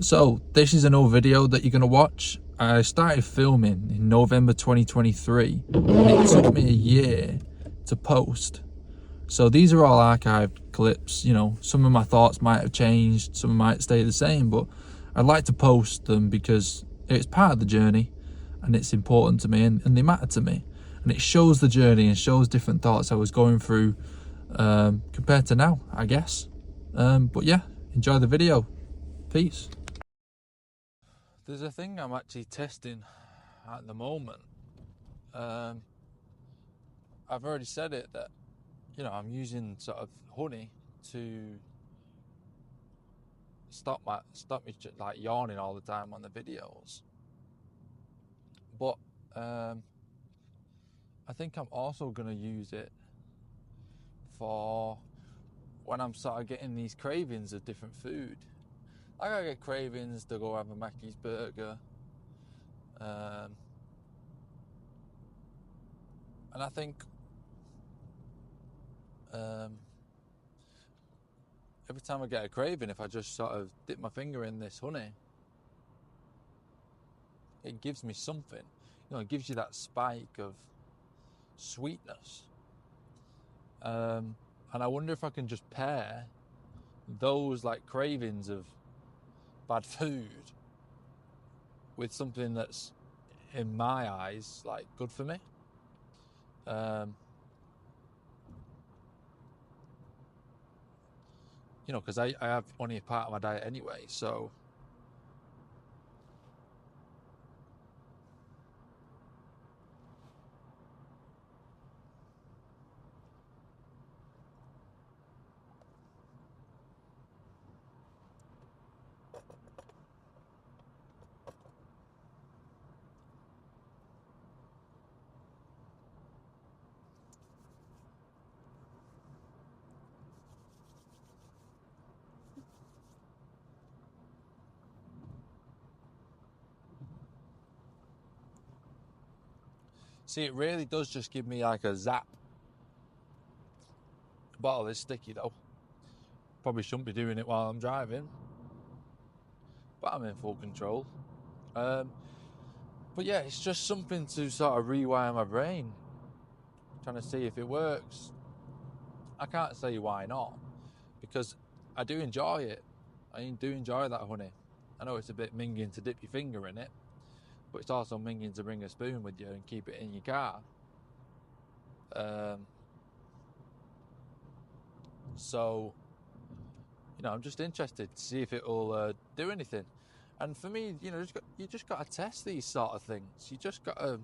So this is an old video that you're going to watch. I started filming in November 2023 and it took me a year to post. So these are all archived clips. Some of my thoughts might have changed, some might stay the same, but I'd like to post them because it's part of the journey and it's important to me, and they matter to me, and it shows the journey and shows different thoughts I was going through compared to now, I guess. But yeah, enjoy the video. Peace. There's a thing I'm actually testing at the moment. Um, I've already said it that I'm using sort of honey to stop me like yawning all the time on the videos. But I think I'm also gonna use it for when I'm sort of getting these cravings of different food. Like I get cravings to go have a Mackey's burger, and I think every time I get a craving, if I just sort of dip my finger in this honey, it gives me something. It gives you that spike of sweetness. And I wonder if I can just pair those like cravings of bad food with something that's, in my eyes, like good for me. Because I have only a part of my diet anyway, so see, it really does just give me like a zap. The bottle is sticky though. Probably shouldn't be doing it while I'm driving, but I'm in full control. But yeah, it's just something to sort of rewire my brain, trying to see if it works. I can't say why not, because I do enjoy it. I do enjoy that honey. I know it's a bit minging to dip your finger in it, but it's also minging to bring a spoon with you and keep it in your car. So, I'm just interested to see if it will do anything. And for me, you just got to test these sort of things. You just got to,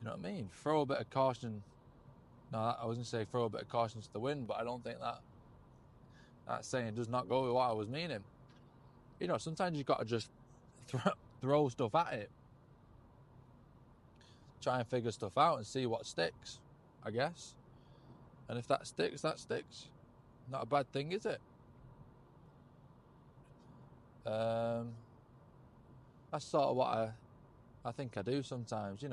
you know what I mean? Throw a bit of caution. No, I was going to say throw a bit of caution to the wind, but I don't think that saying does not go with what I was meaning. Sometimes you've got to just throw stuff at it. Try and figure stuff out and see what sticks, I guess. And if that sticks, that sticks. Not a bad thing, is it? That's sort of what I think I do sometimes.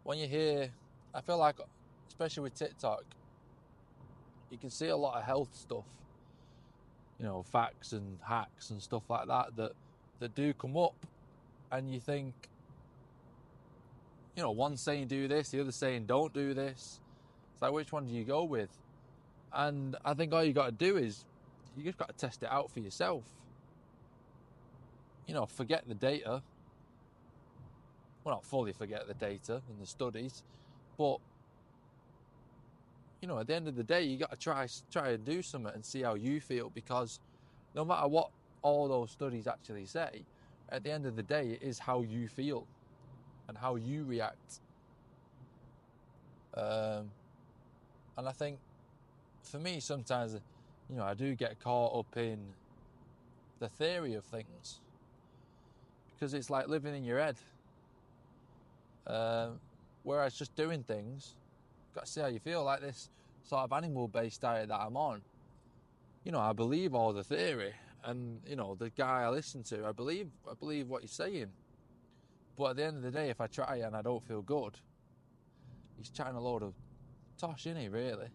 When you hear, I feel like, especially with TikTok, you can see a lot of health stuff, facts and hacks and stuff like that do come up, and you think, one saying do this, the other saying don't do this. It's like, which one do you go with? And I think all you got to do is you just got to test it out for yourself. Forget the data. Well, not fully forget the data and the studies, but at the end of the day, you got to try and do something and see how you feel, because no matter what all those studies actually say, at the end of the day, it is how you feel and how you react. And I think for me, sometimes, I do get caught up in the theory of things, because it's like living in your head. Whereas just doing things, got to see how you feel. Like this sort of animal-based diet that I'm on, I believe all the theory, and the guy I listen to, I believe what he's saying. But at the end of the day, if I try and I don't feel good, he's chatting a load of tosh, isn't he? Really.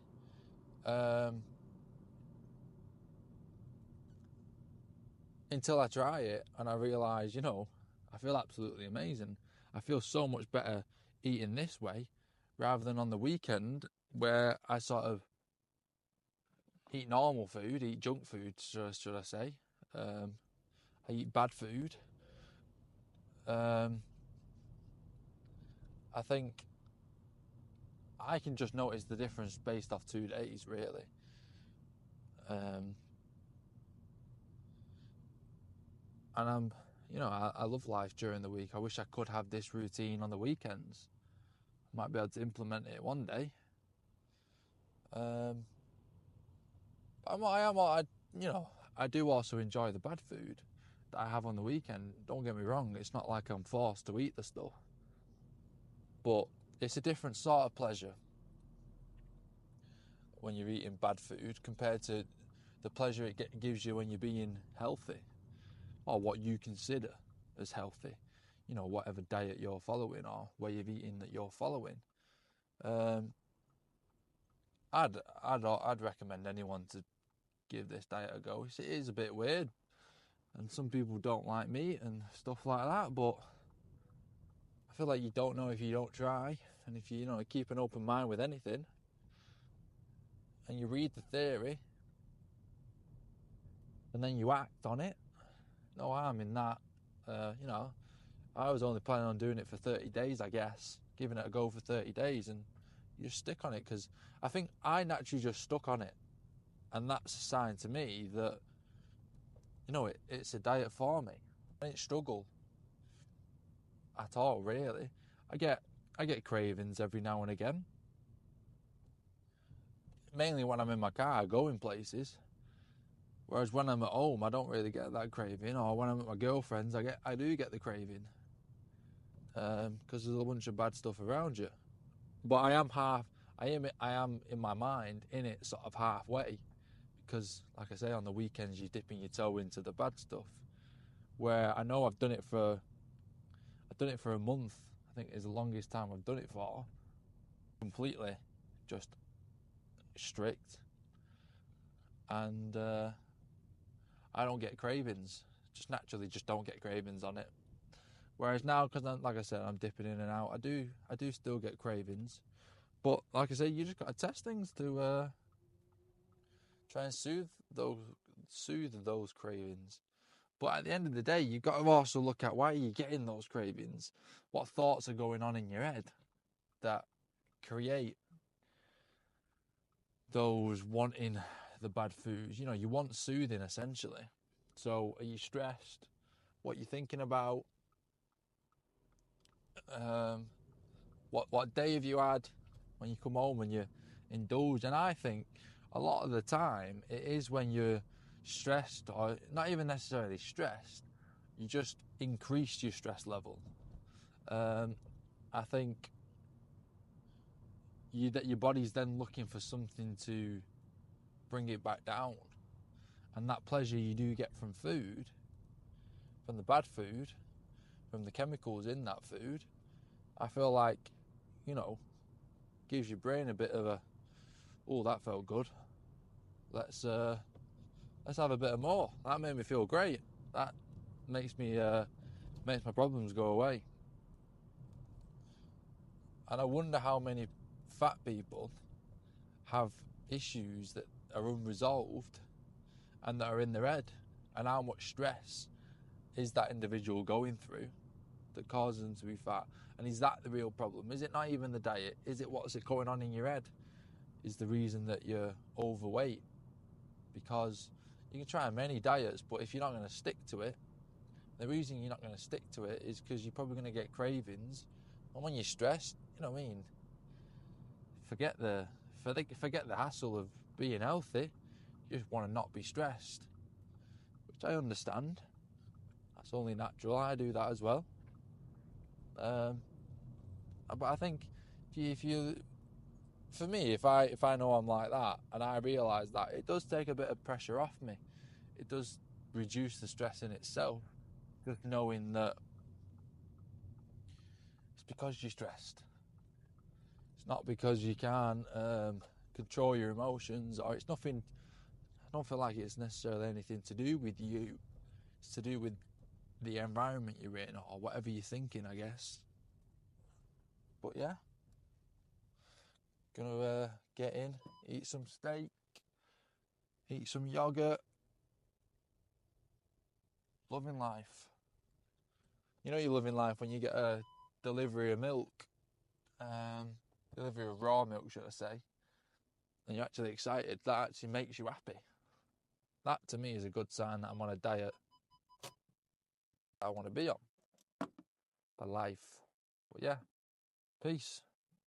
until I try it and I realise, I feel absolutely amazing. I feel so much better eating this way rather than on the weekend where I sort of eat normal food, eat junk food, should I say. I eat bad food. I think I can just notice the difference based off 2 days, really. And I love life during the week. I wish I could have this routine on the weekends. I might be able to implement it one day. I do also enjoy the bad food that I have on the weekend. Don't get me wrong, it's not like I'm forced to eat the stuff. But it's a different sort of pleasure when you're eating bad food compared to the pleasure it gives you when you're being healthy, or what you consider as healthy. Whatever diet you're following or way of eating that you're following. I'd recommend anyone to give this diet a go. It is a bit weird, and some people don't like meat and stuff like that, but I feel like you don't know if you don't try. And if you keep an open mind with anything and you read the theory and then you act on it, no harm in that. I was only planning on doing it for 30 days, I guess, giving it a go for 30 days, and you just stick on it, because I think I naturally just stuck on it, and that's a sign to me that it's a diet for me. I didn't struggle at all, really. I get cravings every now and again, mainly when I'm in my car going places. Whereas when I'm at home, I don't really get that craving. Or when I'm at my girlfriend's, I do get the craving, because there's a bunch of bad stuff around you. But I am in my mind in it sort of halfway, because like I say, on the weekends you're dipping your toe into the bad stuff. Where I know I've done it for a month. I think is the longest time I've done it for. Completely, just strict, and I don't get cravings. Just naturally, just don't get cravings on it. Whereas now, because like I said, I'm dipping in and out. I do still get cravings, but like I say, you just got to test things to try and soothe those cravings. But at the end of the day, you've got to also look at why you're getting those cravings. What thoughts are going on in your head that create those wanting the bad foods? You want soothing, essentially. So are you stressed? What you're thinking about? What day have you had when you come home and you indulge? And I think a lot of the time it is when you're stressed, or not even necessarily stressed, you just increase your stress level. I think that your body's then looking for something to bring it back down, and that pleasure you do get from food, from the bad food, from the chemicals in that food, I feel like gives your brain a bit of a, oh, that felt good, let's have a bit of more, that made me feel great, that makes my problems go away. And I wonder how many fat people have issues that are unresolved and that are in their head, and how much stress is that individual going through that causes them to be fat. And is that the real problem? Is it not even the diet? Is it what's going on in your head is the reason that you're overweight? Because you can try many diets, but if you're not going to stick to it, the reason you're not going to stick to it is because you're probably going to get cravings. And when you're stressed, forget the hassle of being healthy. You just want to not be stressed, which I understand. That's only natural. I do that as well. But I think for me, if I know I'm like that and I realise that, it does take a bit of pressure off me. It does reduce the stress in itself, just knowing that it's because you're stressed. It's not because you can't control your emotions, or it's nothing. I don't feel like it's necessarily anything to do with you. It's to do with the environment you're in or whatever you're thinking, I guess. But yeah, gonna get in, eat some steak, eat some yogurt. Loving life. You know you're living life when you get a delivery of milk, delivery of raw milk, should I say, and you're actually excited. That actually makes you happy. That to me is a good sign that I'm on a diet I want to be on for life. But yeah, peace.